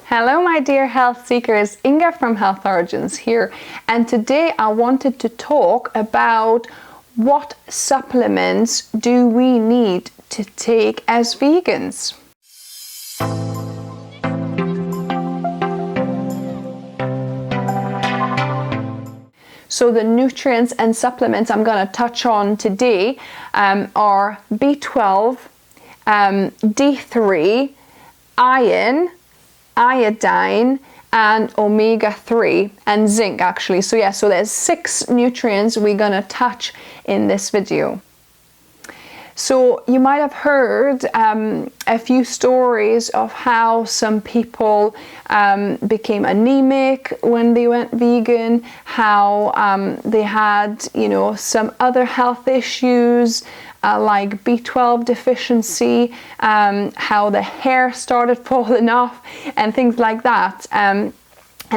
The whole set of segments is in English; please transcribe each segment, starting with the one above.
Hello my dear health seekers, Inga from Health Origins here, and today I wanted to talk about what supplements do we need to take as vegans. So the nutrients and supplements I'm going to touch on today are B12, D3, iron, iodine, and omega-3 and zinc actually. So there's 6 nutrients we're going to touch in this video. So you might have heard a few stories of how some people became anemic when they went vegan, how they had, some other health issues like B12 deficiency, how the hair started falling off and things like that. And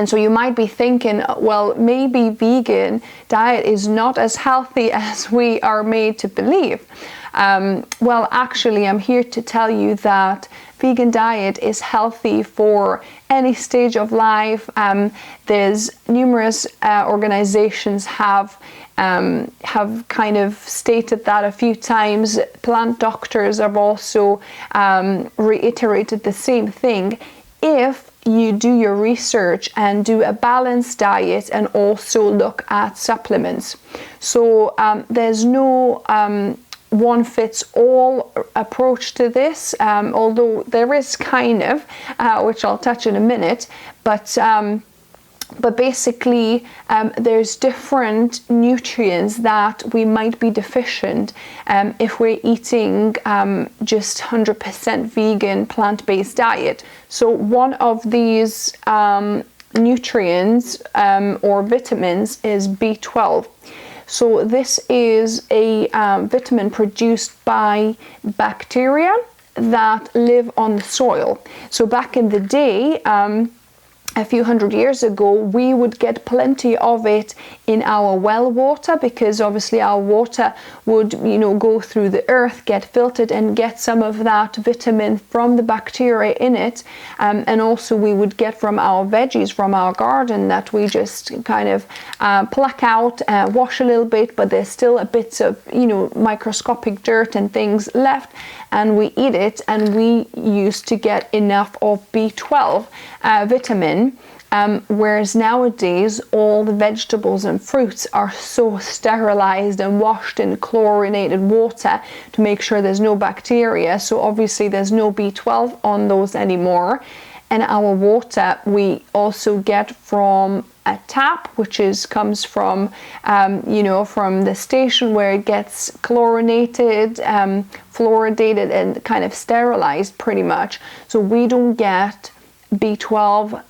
so you might be thinking, well, maybe vegan diet is not as healthy as we are made to believe. Well, actually, I'm here to tell you that vegan diet is healthy for any stage of life. There's numerous organizations have kind of stated that a few times. Plant doctors have also reiterated the same thing. If you do your research and do a balanced diet and also look at supplements. So there's no one fits all approach to this, although there is kind of, which I'll touch in a minute, but basically there's different nutrients that we might be deficient if we're eating just 100% vegan plant-based diet. So one of these nutrients or vitamins is B12. So this is a vitamin produced by bacteria that live on the soil. So back in the day, a few hundred years ago, we would get plenty of it in our well water, because obviously our water would, go through the earth, get filtered and get some of that vitamin from the bacteria in it. And also we would get from our veggies from our garden that we just kind of pluck out, wash a little bit, but there's still a bit of, microscopic dirt and things left, and we eat it, and we used to get enough of B12 vitamin. Whereas nowadays all the vegetables and fruits are so sterilized and washed in chlorinated water to make sure there's no bacteria, so obviously there's no B12 on those anymore. And our water we also get from a tap, which comes from from the station where it gets chlorinated, fluoridated and kind of sterilized pretty much. So we don't get B12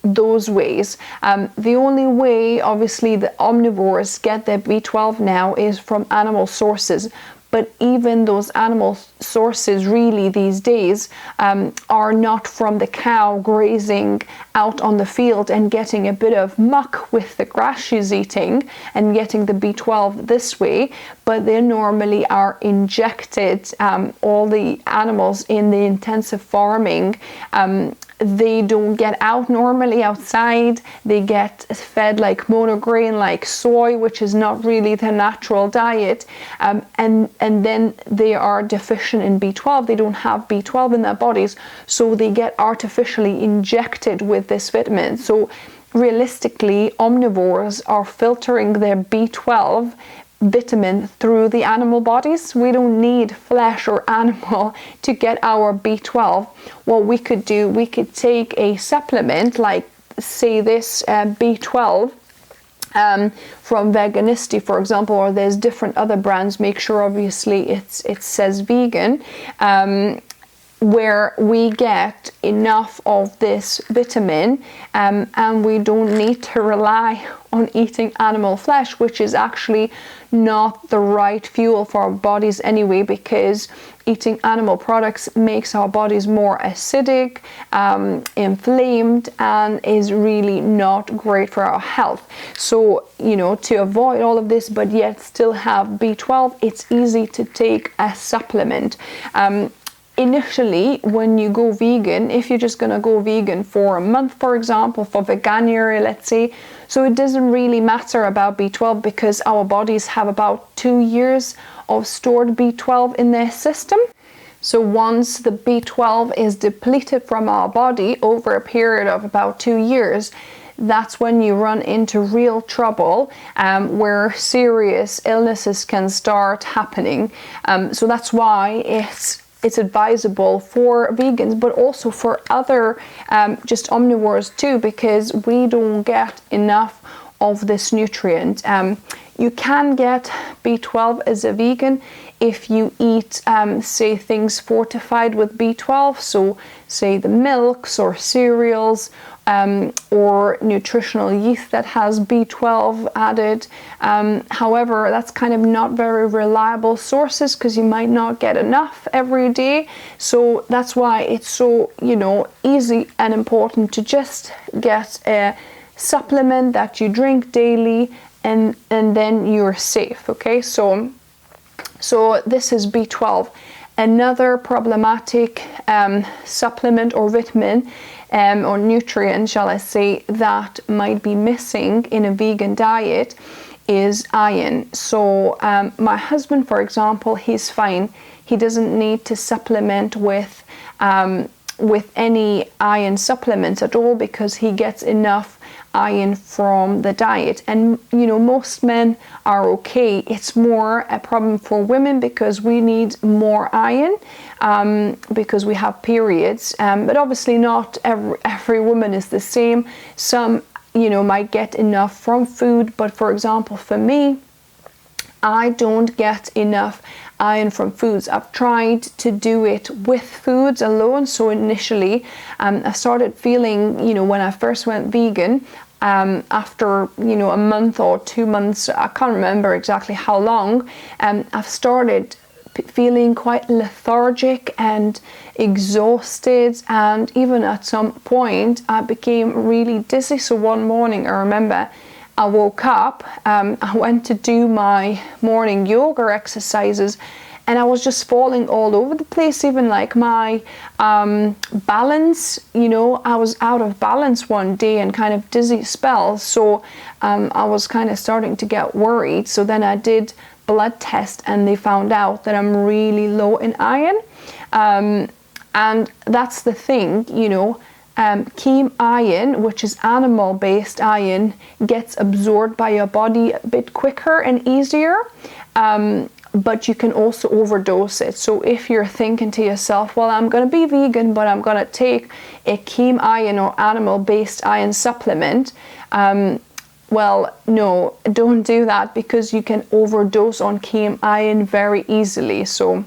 those ways. The only way obviously the omnivores get their B12 now is from animal sources, but even those animal sources really these days are not from the cow grazing out on the field and getting a bit of muck with the grass she's eating and getting the B12 this way, but they normally are injected. All the animals in the intensive farming, they don't get out normally outside. They get fed like monograin, like soy, which is not really their natural diet, and then they are deficient in B12. They don't have B12 in their bodies, so they get artificially injected with this vitamin. So realistically, omnivores are filtering their B12 vitamin through the animal bodies. We don't need flesh or animal to get our B12. What we could do, we could take a supplement like, say, this B12 from Veganisti, for example, or there's different other brands. Make sure obviously it says vegan, where we get enough of this vitamin, and we don't need to rely on eating animal flesh, which is actually not the right fuel for our bodies anyway, because eating animal products makes our bodies more acidic, inflamed, and is really not great for our health. So, to avoid all of this but yet still have B12, it's easy to take a supplement. initially, when you go vegan, if you're just going to go vegan for a month, for example, for Veganuary, let's say, so it doesn't really matter about B12 because our bodies have about 2 years of stored B12 in their system. So once the B12 is depleted from our body over a period of about 2 years, that's when you run into real trouble, where serious illnesses can start happening. So that's why it's advisable for vegans, but also for other just omnivores too, because we don't get enough of this nutrient. You can get B12 as a vegan if you eat, say, things fortified with B12, so say the milks or cereals, or nutritional yeast that has B12 added. However, that's kind of not very reliable sources because you might not get enough every day. So that's why it's so, easy and important to just get a supplement that you drink daily, and then you're safe. Okay, so this is B12. Another problematic supplement or vitamin or nutrient, shall I say, that might be missing in a vegan diet is iron. So my husband, for example, he's fine. He doesn't need to supplement with any iron supplements at all because he gets enough iron from the diet. And most men are okay. It's more a problem for women because we need more iron because we have periods, but obviously not every woman is the same. Some might get enough from food, but for example for me, I don't get enough iron from foods. I've tried to do it with foods alone. So initially I started feeling, when I first went vegan, after a month or 2 months, I can't remember exactly how long, I've started feeling quite lethargic and exhausted, and even at some point I became really dizzy. So one morning I remember I woke up, I went to do my morning yoga exercises, and I was just falling all over the place. Even like my balance, I was out of balance one day and kind of dizzy spells. So I was kind of starting to get worried. So then I did blood test and they found out that I'm really low in iron. And that's the thing, Heme iron, which is animal-based iron, gets absorbed by your body a bit quicker and easier. But you can also overdose it. So if you're thinking to yourself, well, I'm going to be vegan, but I'm going to take a heme iron or animal-based iron supplement, well, no, don't do that because you can overdose on heme iron very easily. So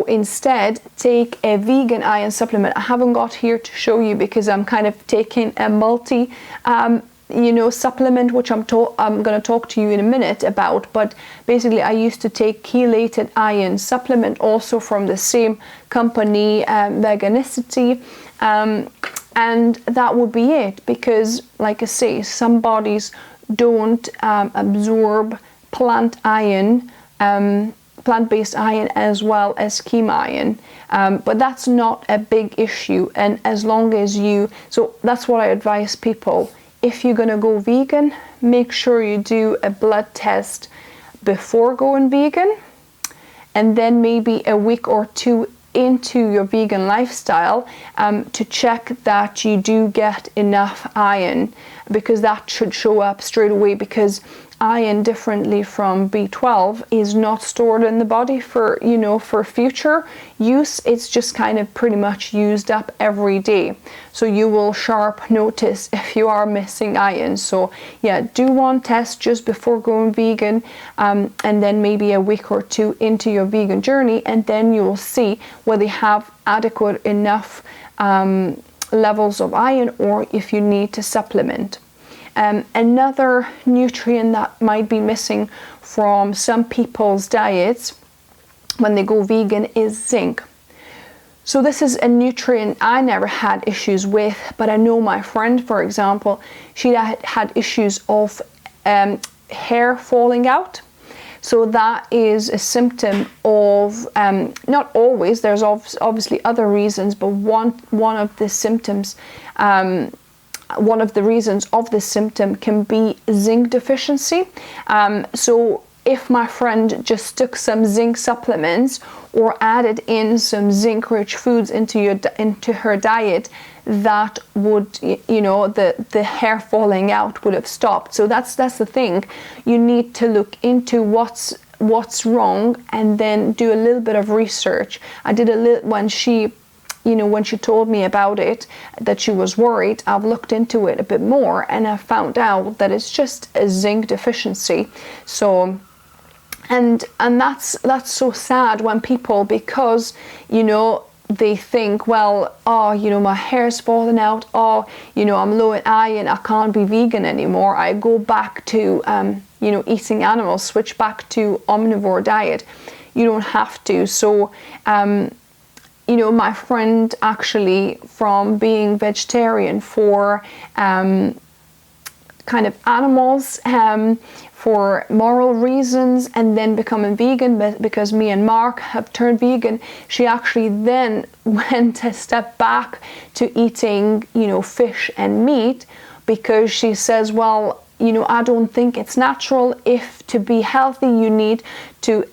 instead, take a vegan iron supplement. I haven't got here to show you because I'm kind of taking a multi supplement, which I'm going to talk to you in a minute about. But basically I used to take chelated iron supplement also from the same company, Veganicity, and that would be it, because like I say, some bodies don't absorb plant iron, plant-based iron as well as heme iron, but that's not a big issue. And as long as so that's what I advise people. If you're going to go vegan, make sure you do a blood test before going vegan, and then maybe a week or 2 into your vegan lifestyle to check that you do get enough iron, because that should show up straight away, because iron, differently from B12, is not stored in the body for future use. It's just kind of pretty much used up every day. So you will sharp notice if you are missing iron. So yeah, do one test just before going vegan, and then maybe a week or 2 into your vegan journey, and then you'll see whether you have adequate enough levels of iron or if you need to supplement. Another nutrient that might be missing from some people's diets when they go vegan is zinc. So this is a nutrient I never had issues with, but I know my friend, for example, she had issues of hair falling out. So that is a symptom of, not always, there's obviously other reasons, but one of the symptoms, one of the reasons of this symptom can be zinc deficiency. So if my friend just took some zinc supplements or added in some zinc-rich foods into her diet, that would, you know, the hair falling out would have stopped. So that's the thing. You need to look into what's wrong and then do a little bit of research. I did a little when she told me about it, that she was worried, I've looked into it a bit more and I found out that it's just a zinc deficiency. So and that's so sad when people, because, you know, they think, well, oh, you know, my hair's falling out, oh, you know, I'm low in iron, I can't be vegan anymore, I go back to you know, eating animals, switch back to omnivore diet. You don't have to. So you know, my friend actually, from being vegetarian for kind of animals, for moral reasons, and then becoming vegan because me and Mark have turned vegan, she actually then went a step back to eating, you know, fish and meat, because she says, well, you know, I don't think it's natural. If to be healthy you need to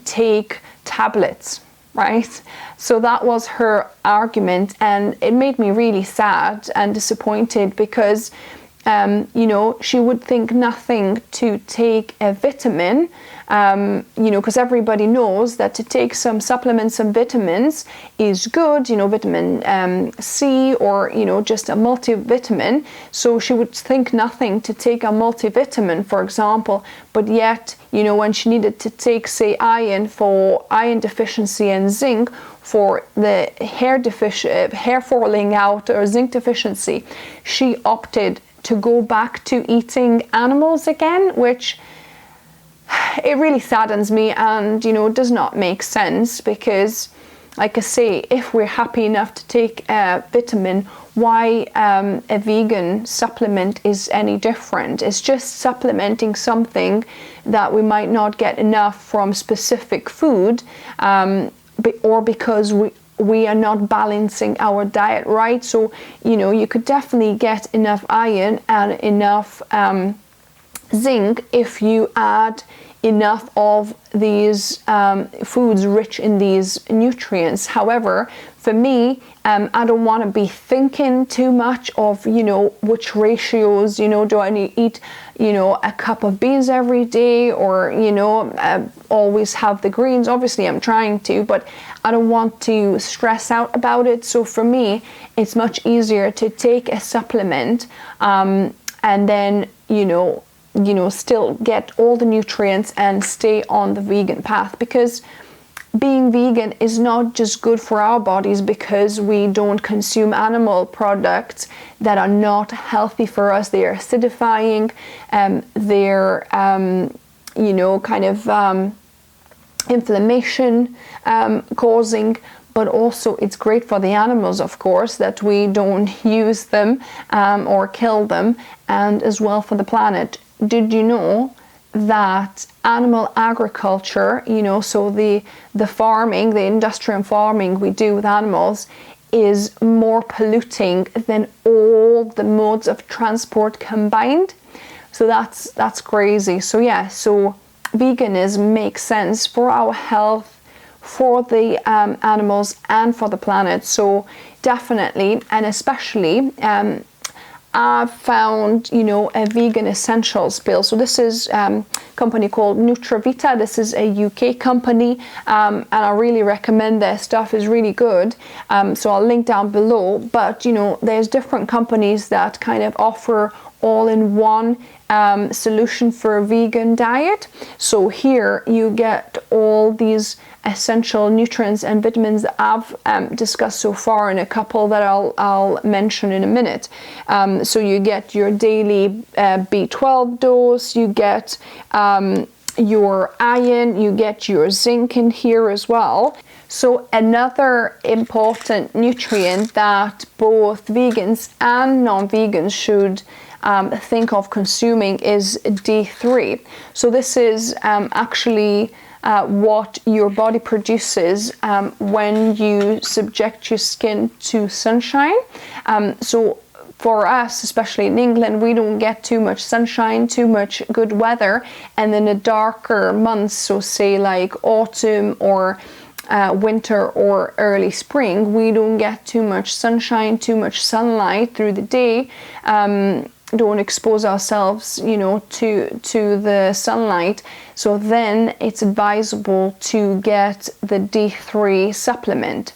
take tablets, right? So that was her argument, and it made me really sad and disappointed, because you know, she would think nothing to take a vitamin, you know, because everybody knows that to take some supplements and vitamins is good, you know, vitamin C, or, you know, just a multivitamin. So she would think nothing to take a multivitamin, for example, but yet, you know, when she needed to take, say, iron for iron deficiency and zinc for the hair falling out or zinc deficiency, she opted to go back to eating animals again, which it really saddens me, and, you know, does not make sense, because, like I say, if we're happy enough to take a vitamin, why a vegan supplement is any different? It's just supplementing something that we might not get enough from specific food, or because we are not balancing our diet right. So, you know, you could definitely get enough iron and enough zinc if you add enough of these foods rich in these nutrients. However, for me, I don't want to be thinking too much of, you know, which ratios, you know, do I need to eat, you know, a cup of beans every day, or, you know, always have the greens. Obviously I'm trying to, but I don't want to stress out about it. So for me, it's much easier to take a supplement and then, you know, still get all the nutrients and stay on the vegan path, because being vegan is not just good for our bodies because we don't consume animal products that are not healthy for us. They are acidifying, they're you know, kind of inflammation causing, but also it's great for the animals, of course, that we don't use them or kill them, and as well for the planet. Did you know that animal agriculture, you know, so the farming, the industrial farming we do with animals, is more polluting than all the modes of transport combined? So that's crazy. So yeah, so veganism makes sense for our health, for the animals, and for the planet. So definitely, and especially I've found, you know, a vegan essentials pill. So this is a company called Nutravita. This is a UK company, and I really recommend their stuff. Is really good. So I'll link down below. But, you know, there's different companies that kind of offer all-in-one solution for a vegan diet. So here you get all these essential nutrients and vitamins that I've discussed so far, and a couple that I'll mention in a minute. So you get your daily B12 dose, you get your iron, you get your zinc in here as well. So another important nutrient that both vegans and non-vegans should think of consuming is D3. So this is actually what your body produces when you subject your skin to sunshine. So for us, especially in England, we don't get too much sunshine, too much good weather, and in the darker months, so say like autumn or winter or early spring, we don't get too much sunshine, too much sunlight through the day. Don't expose ourselves, to the sunlight. So then it's advisable to get the D3 supplement.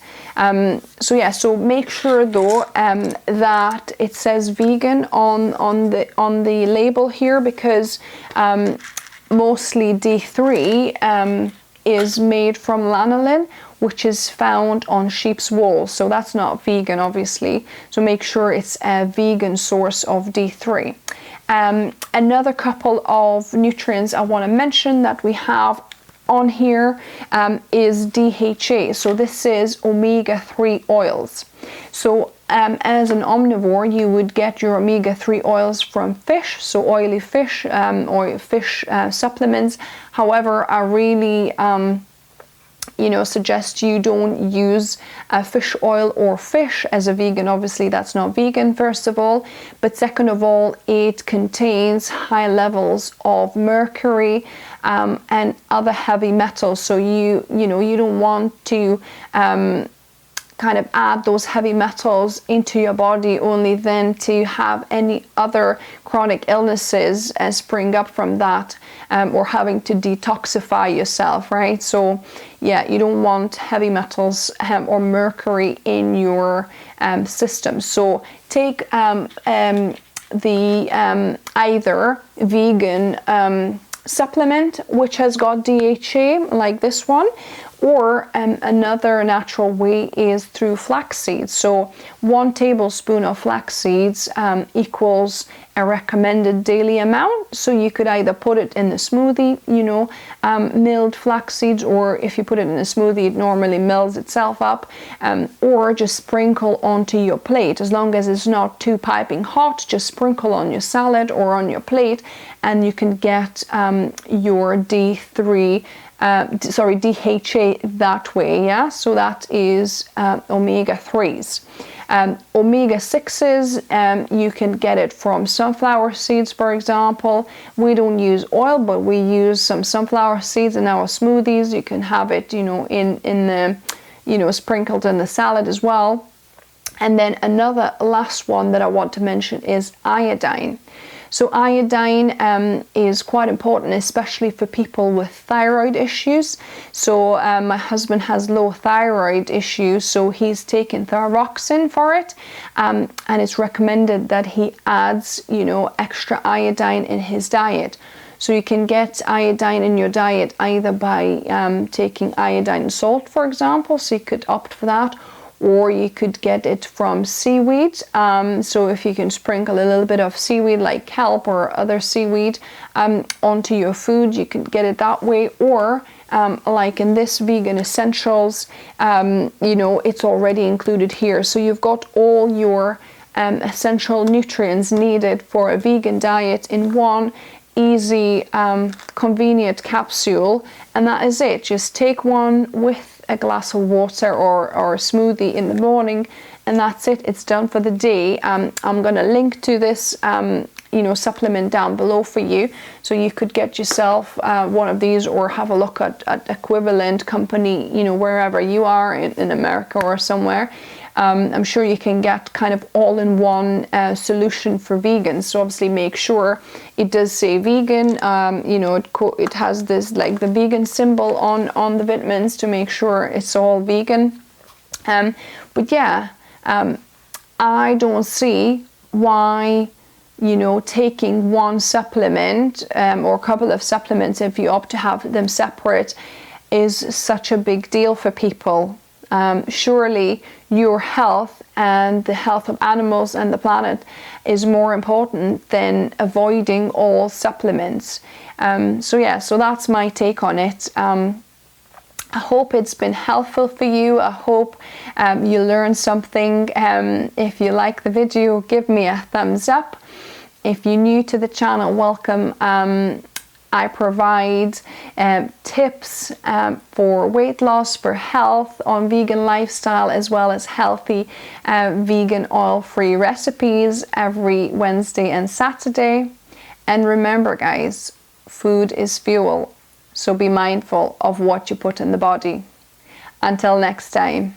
So make sure though that it says vegan on the label here, because mostly D3 is made from lanolin, which is found on sheep's wool. So that's not vegan, obviously. So make sure it's a vegan source of D3. Another couple of nutrients I want to mention that we have on here is DHA. So this is omega-3 oils. So as an omnivore, you would get your omega-3 oils from fish, so oily fish or fish supplements. However, I really suggest you don't use fish oil or fish as a vegan. Obviously that's not vegan, first of all, but second of all, it contains high levels of mercury and other heavy metals. So you don't want to kind of add those heavy metals into your body only then to have any other chronic illnesses spring up from that, or having to detoxify yourself, right? So yeah, you don't want heavy metals or mercury in your system. So take the either vegan supplement which has got DHA like this one, or another natural way is through flax seeds. So 1 tablespoon of flax seeds equals a recommended daily amount. So you could either put it in the smoothie, milled flax seeds, or if you put it in a smoothie, it normally mills itself up, or just sprinkle onto your plate. As long as it's not too piping hot, just sprinkle on your salad or on your plate, and you can get your DHA that way, yeah? So that is omega-3s. Omega-6s, you can get it from sunflower seeds, for example. We don't use oil, but we use some sunflower seeds in our smoothies. You can have it, in the, sprinkled in the salad as well. And then another last one that I want to mention is iodine. So iodine is quite important, especially for people with thyroid issues. So my husband has low thyroid issues, so he's taken thyroxine for it, and it's recommended that he adds, extra iodine in his diet. So you can get iodine in your diet either by taking iodine salt, for example, so you could opt for that, or you could get it from seaweed. So if you can sprinkle a little bit of seaweed like kelp or other seaweed onto your food, you can get it that way. Or like in this vegan essentials, it's already included here. So you've got all your essential nutrients needed for a vegan diet in one easy, convenient capsule, and that is it. Just take one with a glass of water or a smoothie in the morning, and that's it. It's done for the day. I'm going to link to this supplement down below for you, so you could get yourself one of these, or have a look at equivalent company, wherever you are in America or somewhere. I'm sure you can get kind of all-in-one solution for vegans. So obviously make sure it does say vegan. It has this like the vegan symbol on the vitamins to make sure it's all vegan. But yeah, I don't see why taking one supplement or a couple of supplements, if you opt to have them separate, is such a big deal for people. Surely your health and the health of animals and the planet is more important than avoiding all supplements. So that's my take on it. I hope it's been helpful for you. I hope you learned something. If you like the video, give me a thumbs up. If you're new to the channel, welcome. I provide tips for weight loss, for health, on vegan lifestyle, as well as healthy vegan oil-free recipes every Wednesday and Saturday. And remember, guys, food is fuel, so be mindful of what you put in the body. Until next time.